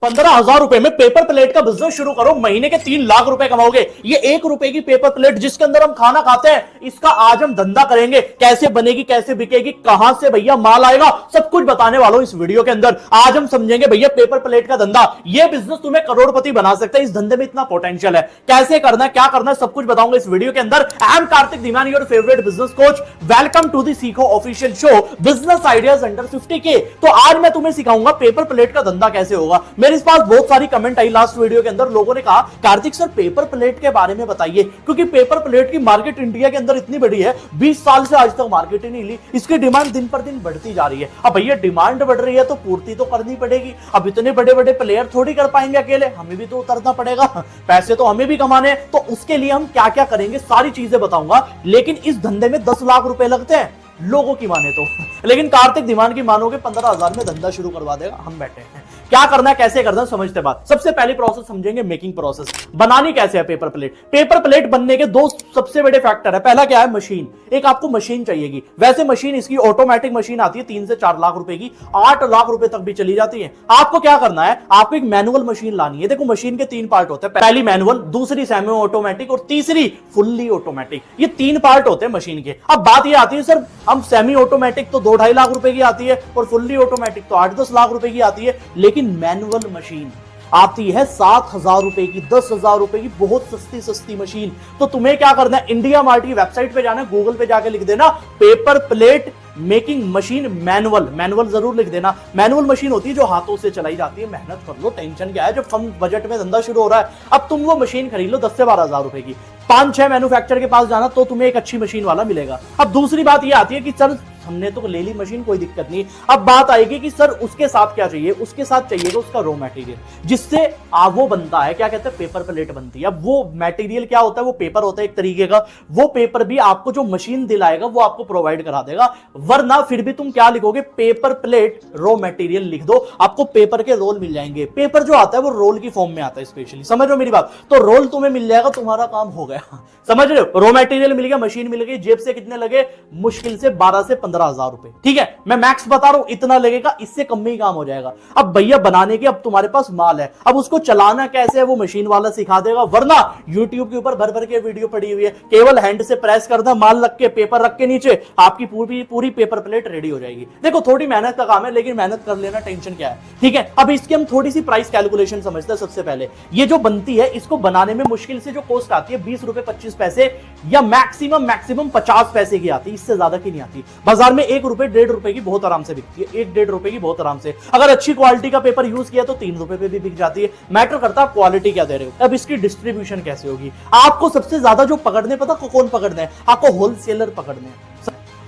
15,000 रुपए में paper plate का बिजनेस शुरू करो, महीने के 3 लाख रुपए कमाओगे। ये 1 रुपए की पेपर प्लेट जिसके अंदर हम खाना खाते हैं, इसका आज हम धंधा करेंगे। कैसे बनेगी, कैसे बिकेगी, कहां से भैया माल आएगा, सब कुछ बताने वालों इस वीडियो के अंदर। आज हम समझेंगे भैया पेपर प्लेट का धंधा, ये बिजनेस तुम्हें करोड़पति बना सकता है। इस धंधे में इतना पोटेंशियल है, कैसे करना है, क्या करना है, सब कुछ बताऊंगा इस वीडियो के अंदर। I am Kartik Dhiman, your favourite business coach. Welcome to the Seekho official show, business ideas under 50K। तो आज मैं तुम्हें सिखाऊंगा पेपर प्लेट का धंधा कैसे होगा। मेरे पास बहुत सारी कमेंट आई लास्ट वीडियो के अंदर, लोगों ने कहा कार्तिक सर पेपर प्लेट के बारे में बताइए, क्योंकि पेपर प्लेट की मार्केट इंडिया के अंदर इतनी बड़ी है, 20 साल से आज तक मार्केट ही नहीं ली। इसकी डिमांड दिन पर दिन बढ़ती जा रही है। अब भैया डिमांड बढ़ रही है तो पूर्ति तो करनी पड़ेगी। अब इतने बड़े बड़े प्लेयर थोड़ी कर पाएंगे अकेले, हमें भी तो उतरना पड़ेगा, पैसे तो हमें भी कमाने। तो उसके लिए हम क्या क्या करेंगे, सारी चीजें बताऊंगा। लेकिन इस धंधे में 10 लाख रुपए लगते हैं लोगों की माने तो, लेकिन कार्तिक धीमान की मानोगे 15,000 में धंधा शुरू करवा देगा। हम बैठे हैं, क्या करना है, कैसे करना है, समझते बात। सबसे पहली प्रोसेस समझेंगे मेकिंग प्रोसेस, बनानी कैसे है पेपर प्लेट। पेपर प्लेट बनने के दो सबसे बड़े फैक्टर है। पहला क्या है, मशीन। एक आपको मशीन चाहिएगी। वैसे मशीन इसकी ऑटोमेटिक मशीन आती है 3 से 4 लाख रुपए की, 8 लाख रुपए तक भी चली जाती है। आपको क्या करना है, आपको एक मैनुअल मशीन लानी है। देखो मशीन के 3 पार्ट होते हैं, पहली मैनुअल, दूसरी सेमी ऑटोमेटिक और तीसरी फुल्ली ऑटोमेटिक। ये 3 पार्ट होते हैं मशीन के। अब बात ये आती है सर, हम सेमी ऑटोमेटिक तो 2-2.5 लाख रुपए की आती है और फुल्ली ऑटोमेटिक तो 8-10 लाख रुपए की आती है, लेकिन मैनुअल मशीन आती है 7,000 रुपए की, 10,000 रुपए की, बहुत सस्ती सस्ती मशीन। तो तुम्हें क्या करना है, इंडिया मार्ट की वेबसाइट पे जाना, गूगल पे जाके लिख देना paper plate making machine manual. Manual जरूर लिख देना। मैनुअल मशीन होती है जो हाथों से चलाई जाती है। मेहनत कर लो, टेंशन क्या है, जब कम बजट में धंधा शुरू हो रहा है। अब तुम वो मशीन खरीद लो 10 से 12,000 रुपए की, 5-6 मैन्युफैक्चरर के पास जाना तो तुम्हें एक अच्छी मशीन वाला मिलेगा। अब दूसरी बात ये आती है कि सर हमने तो ले ली मशीन, कोई दिक्कत नहीं। अब बात आएगी कि सर उसके साथ क्या चाहिए, उसके साथ चाहिएगा उसका रॉ मटेरियल, जिससे वो बनता है, क्या कहते हैं, पेपर प्लेट बनती है। अब वो मटेरियल क्या होता है, वो पेपर होता है एक तरीके का। वो पेपर भी आपको जो मशीन दिलाएगा वो आपको प्रोवाइड करा देगा, वरना फिर भी तुम क्या लिखोगे, पेपर प्लेट रॉ मटेरियल लिख दो, आपको पेपर के रोल मिल जाएंगे। पेपर जो आता है वो रोल की फॉर्म में आता है स्पेशली, समझ रहे हो मेरी बात। तो रोल तुम्हें मिल जाएगा, तुम्हारा काम हो गया, समझ रहे हो। रॉ मटेरियल मिल गया, मशीन मिल गई, जेब से कितने लगे, मुश्किल से 12 से 15,000 रुपए, ठीक है, मैं मैक्स बता रहा हूं, इतना लगेगा, इससे कम में ही काम हो जाएगा। अब भैया बनाने के, अब तुम्हारे पास माल है, अब उसको चलाना कैसे है वो मशीन वाला सिखा देगा, वरना यूट्यूब के ऊपर भर भर के वीडियो पड़ी हुई है, केवल हैंड से प्रेस करना, माल रख के, पेपर रख के नीचे, आपकी पूरी पेपर प्लेट रेडी हो जाएगी। देखो थोड़ी मेहनत का काम है, लेकिन मेहनत कर लेना, टेंशन क्या है, ठीक है। अब इसकी हम थोड़ी सी प्राइस कैलकुलेशन समझते हैं। सबसे पहले ये जो बनती है, इसको बनाने में मुश्किल से जो कॉस्ट आती है 20 रुपए 25 पैसे, या मैक्सिमम 50 पैसे की आती है, इससे ज्यादा की नहीं आती। बाजार में 1 रुपए 1.5 रुपए की बहुत आराम से बिकती है, 1-1.5 रुपए की बहुत आराम से। अगर अच्छी क्वालिटी का पेपर यूज किया तो 3 रुपए पे भी बिक जाती है। मैटर करता है क्वालिटी क्या दे रहे हो। अब इसकी डिस्ट्रीब्यूशन कैसे होगी, आपको सबसे ज्यादा जो पकड़ने, पता कौन पकड़ने हैं, आपको होलसेलर पकड़ने हैं।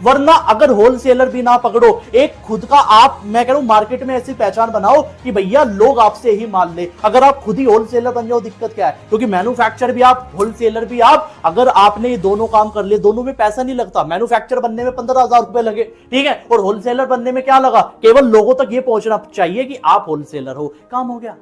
वरना अगर होलसेलर भी ना पकड़ो, एक खुद का आप, मैं कह रहा हूं मार्केट में ऐसी पहचान बनाओ कि भैया लोग आपसे ही माल ले। अगर आप खुद ही होलसेलर बन जाओ, दिक्कत क्या है, क्योंकि मैन्युफैक्चर भी आप, होलसेलर भी आप। अगर आपने ये दोनों काम कर लिए, दोनों में पैसा नहीं लगता। मैन्युफैक्चर बनने में 15,000 रुपए लगे, ठीक है, और होलसेलर बनने में क्या लगा, केवल लोगों तक ये पहुंचना चाहिए कि आप होलसेलर हो, काम हो गया।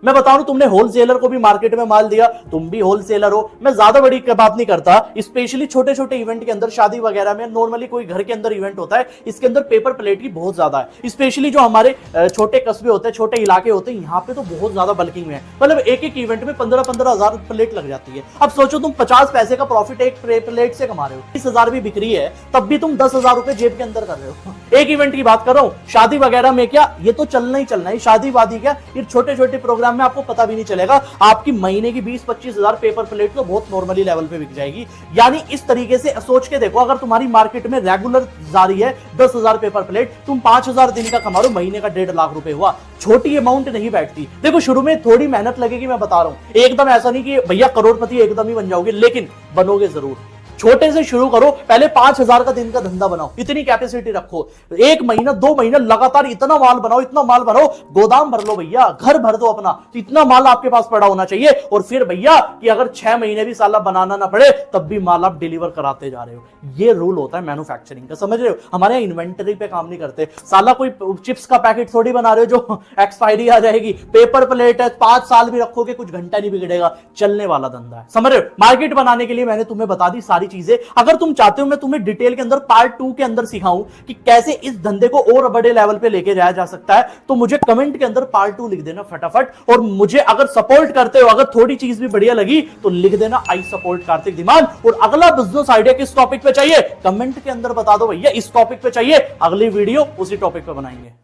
मैं बता रहा हूं, तुमने होलसेलर को भी मार्केट में माल दिया, तुम भी होलसेलर हो। मैं ज्यादा बड़ी बात नहीं करता, स्पेशली छोटे छोटे इवेंट के अंदर, शादी वगैरह में, नॉर्मली कोई घर के अंदर इवेंट होता है, इसके अंदर पेपर प्लेट की बहुत ज्यादा है। स्पेशली जो हमारे छोटे कस्बे होते हैं, छोटे इलाके होते हैं, यहाँ पे तो बहुत ज्यादा बल्किंग में है। मतलब एक एक इवेंट में 15,000 प्लेट लग जाती है। अब सोचो तुम 50 पैसे का प्रॉफिट एक प्लेट से कमा रहे हो, 20,000 भी बिक्री है, तब भी तुम 10,000 रुपए जेब के अंदर कर रहे हो। एक इवेंट की बात कर रहा हूं, शादी वगैरह में क्या, ये तो चलना ही चलना है, शादी वादी क्या, ये छोटे छोटे प्रोग्राम में आपको पता भी नहीं चलेगा, आपकी महीने की 20-25 हजार पेपर प्लेट तो बहुत नॉर्मली लेवल पे बिक जाएगी। यानी इस तरीके से सोच के देखो, अगर तुम्हारी मार्केट में रेगुलर जारी है 10,000 पेपर प्लेट, तुम 5,000 दिन का कमा रहे हो, महीने का 1.5 लाख रुपए हुआ। छोटी अमाउंट नहीं बैठती। देखो शुरू में थोड़ी मेहनत लगेगी, मैं बता रहा हूं, एकदम ऐसा नहीं कि भैया करोड़पति एकदम ही बन जाओगे, लेकिन बनोगे जरूर। छोटे से शुरू करो, पहले 5,000 का दिन का धंधा बनाओ, इतनी कैपेसिटी रखो, 1 महीना 2 महीना लगातार इतना माल बनाओ, इतना माल बनाओ, गोदाम भर लो भैया, घर भर दो अपना, इतना माल आपके पास पड़ा होना चाहिए। और फिर भैया कि अगर 6 महीने भी साला बनाना ना पड़े, तब भी माल आप डिलीवर कराते जा रहे हो। ये रूल होता है मैन्युफैक्चरिंग का, समझ रहे हो। हमारे यहाँ इन्वेंटरी पे काम नहीं करते, साला कोई चिप्स का पैकेट थोड़ी बना रहे हो जो एक्सपायरी आ जाएगी। पेपर प्लेट है, 5 साल भी रखोगे कुछ घंटा नहीं बिगड़ेगा, चलने वाला धंधा है, समझ रहे हो। मार्केट बनाने के लिए मैंने तुम्हें बता दी सारी सारी चीजें। अगर तुम चाहते हो मैं तुम्हें डिटेल के अंदर पार्ट 2 के अंदर सिखाऊं कि कैसे इस धंधे को और बड़े लेवल पे लेके जाया जा सकता है, तो मुझे कमेंट के अंदर पार्ट 2 लिख देना फटाफट। और मुझे अगर सपोर्ट करते हो, अगर थोड़ी चीज भी बढ़िया लगी तो लिख देना आई सपोर्ट कार्तिक धीमान। और अगला बिजनेस आइडिया किस टॉपिक पे चाहिए कमेंट के अंदर बता दो भैया, इस टॉपिक पे चाहिए, अगली वीडियो उसी टॉपिक पे बनाएंगे।